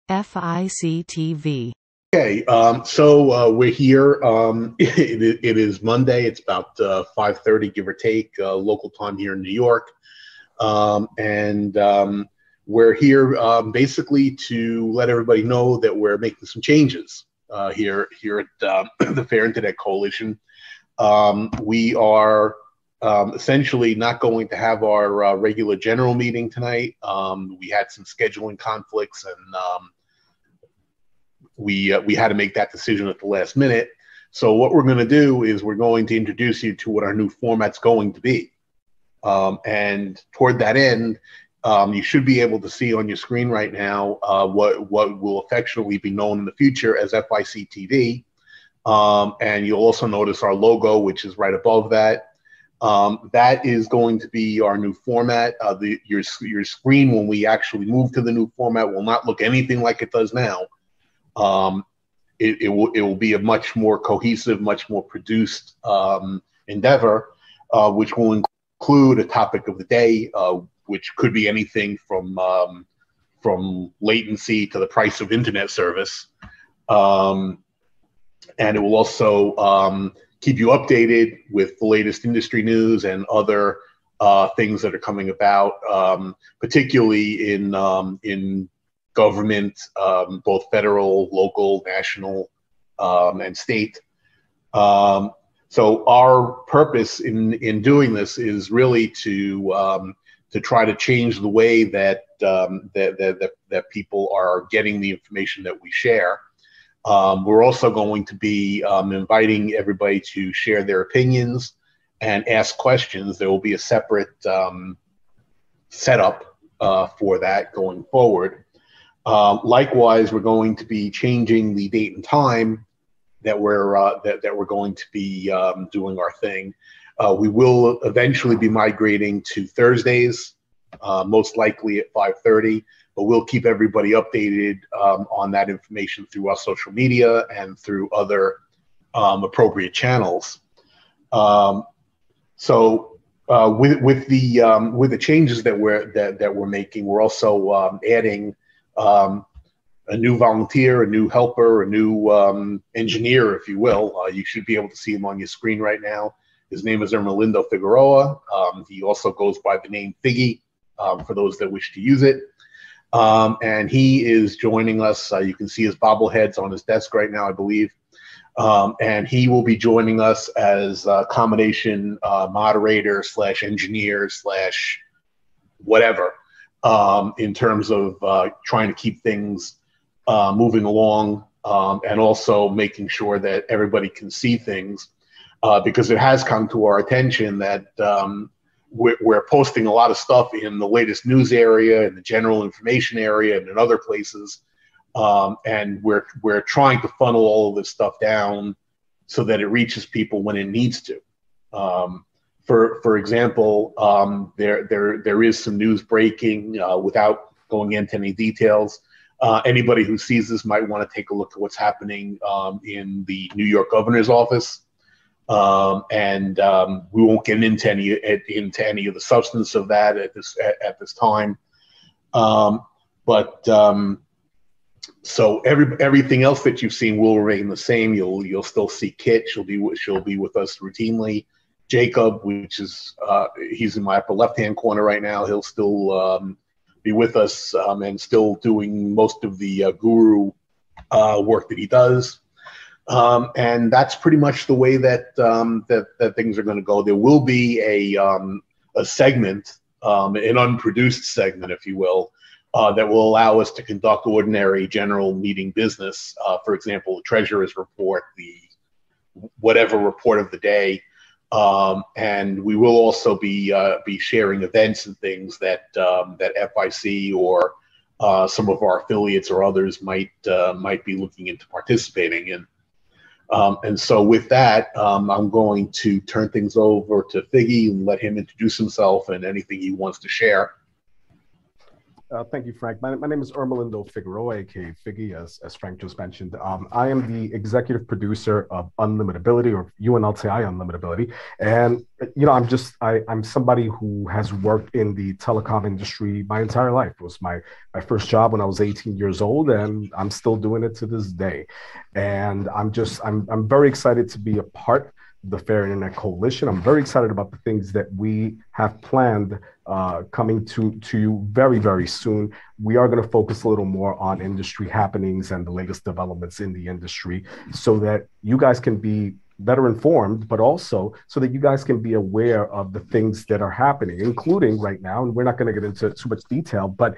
FIC TV. Okay, so we're here. It is Monday. It's about 5:30, give or take, local time here in New York. And we're here basically to let everybody know that we're making some changes here at the Fair Internet Coalition. We are essentially not going to have our regular general meeting tonight. We had some scheduling conflicts, and we had to make that decision at the last minute. So what we're going to do is we're going to introduce you to what our new format's going to be. And toward that end, you should be able to see on your screen right now what will affectionately be known in the future as FIC TV. And you'll also notice our logo, which is right above that. That is going to be our new format. Your screen, when we actually move to the new format, will not look anything like it does now. It will be a much more cohesive, much more produced endeavor, which will include a topic of the day, which could be anything from latency to the price of internet service. And it will also keep you updated with the latest industry news and other things that are coming about, particularly in government, both federal, local, national, and state. So our purpose in doing this is really to try to change the way that that people are getting the information that we share. We're also going to be inviting everybody to share their opinions and ask questions. There will be a separate setup for that going forward. Likewise, we're going to be changing the date and time that we're going to be doing our thing. We will eventually be migrating to Thursdays, most likely at 5:30. But we'll keep everybody updated on that information through our social media and through other appropriate channels. So with the changes that we're making, we're also adding a new volunteer, a new helper, a new engineer, if you will. You should be able to see him on your screen right now. His name is Ermelindo Figueroa. He also goes by the name Figgy for those that wish to use it. And he is joining us. You can see his bobbleheads on his desk right now, I believe. And he will be joining us as a combination moderator / engineer / whatever, in terms of trying to keep things moving along, and also making sure that everybody can see things, because it has come to our attention that we're posting a lot of stuff in the latest news area, in the general information area, and in other places, and we're trying to funnel all of this stuff down so that it reaches people when it needs to. For example, there is some news breaking without going into any details. Anybody who sees this might want to take a look at what's happening in the New York governor's office. And we won't get into any of the substance of that at this time. So everything else that you've seen will remain the same. You'll still see Kit. She'll be with us routinely. Jacob, which is he's in my upper left-hand corner right now. He'll still be with us and still doing most of the guru work that he does. And that's pretty much the way that that things are going to go. There will be a segment, an unproduced segment, if you will, that will allow us to conduct ordinary general meeting business. For example, the treasurer's report, the whatever report of the day, and we will also be sharing events and things that FIC or some of our affiliates or others might be looking into participating in. And so with that, I'm going to turn things over to Figgy and let him introduce himself and anything he wants to share. Thank you, Frank. My name is Ermelindo Figueroa, aka Figgy, as Frank just mentioned. I am the executive producer of Unlimitability, or UNLTI Unlimitability. And, I'm somebody who has worked in the telecom industry my entire life. It was my first job when I was 18 years old, and I'm still doing it to this day. And I'm very excited to be a part the Fair Internet Coalition. I'm very excited about the things that we have planned coming to you very, very soon. We are going to focus a little more on industry happenings and the latest developments in the industry so that you guys can be better informed, but also so that you guys can be aware of the things that are happening, including right now, and we're not going to get into too much detail, but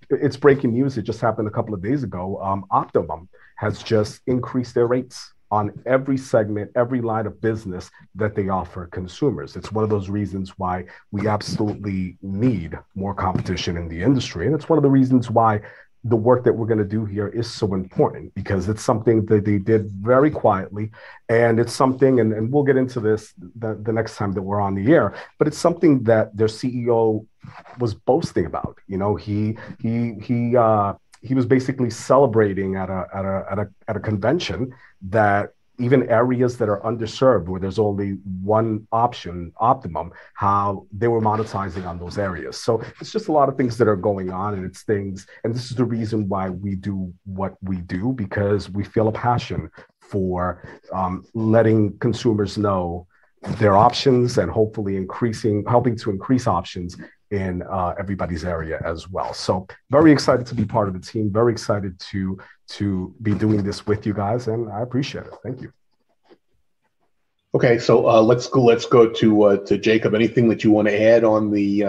it's breaking news. It just happened a couple of days ago. Optimum has just increased their rates on every segment, every line of business that they offer consumers. It's one of those reasons why we absolutely need more competition in the industry. And it's one of the reasons why the work that we're going to do here is so important, because it's something that they did very quietly. And it's something, and we'll get into this the next time that we're on the air, but it's something that their CEO was boasting about. He was basically celebrating at a convention that even areas that are underserved, where there's only one option, Optimum, how they were monetizing on those areas. So it's just a lot of things that are going on, and it's things, and this is the reason why we do what we do, because we feel a passion for letting consumers know their options and hopefully helping to increase options in everybody's area as well. So very excited to be part of the team, very excited to be doing this with you guys, and I appreciate it. Thank you. Okay, so let's go to Jacob. Anything that you want to add on the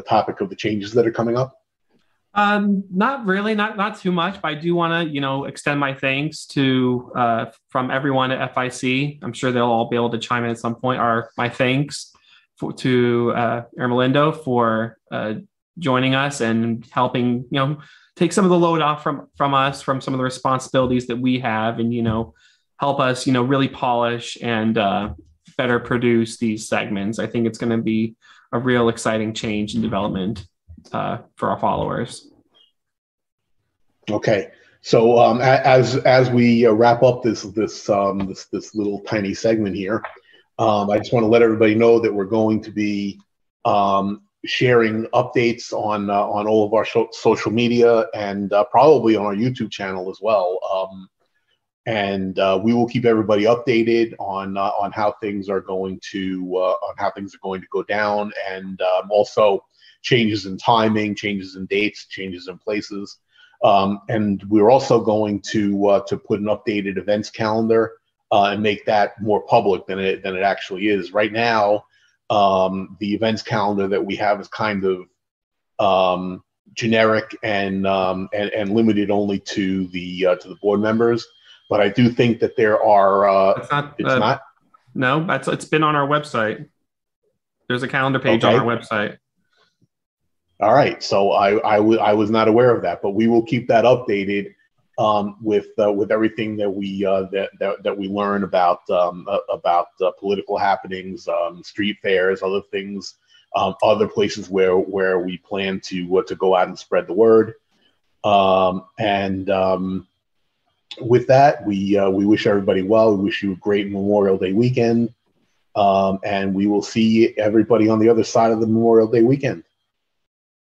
topic of the changes that are coming up? Not really, not too much, but I do want to, extend my thanks to from everyone at FIC. I'm sure they'll all be able to chime in at some point. My thanks to Ermelindo for joining us and helping, take some of the load off from us, from some of the responsibilities that we have, and, help us, really polish and better produce these segments. I think it's going to be a real exciting change and development for our followers. Okay, so as we wrap up this little tiny segment here, I just want to let everybody know that we're going to be sharing updates on all of our social media, and probably on our YouTube channel as well. And we will keep everybody updated on how things are going to go down, and also changes in timing, changes in dates, changes in places. And we're also going to put an updated events calendar and make that more public than it actually is. Right now, the events calendar that we have is kind of generic and limited only to the board members. But I do think that there are. It's not. No, it's been on our website. There's a calendar page on our website. All right, so I was not aware of that, but we will keep that updated with everything that we learn about political happenings, street fairs, other things, other places where we plan to go out and spread the word. With that, we wish everybody well. We wish you a great Memorial Day weekend, and we will see everybody on the other side of the Memorial Day weekend.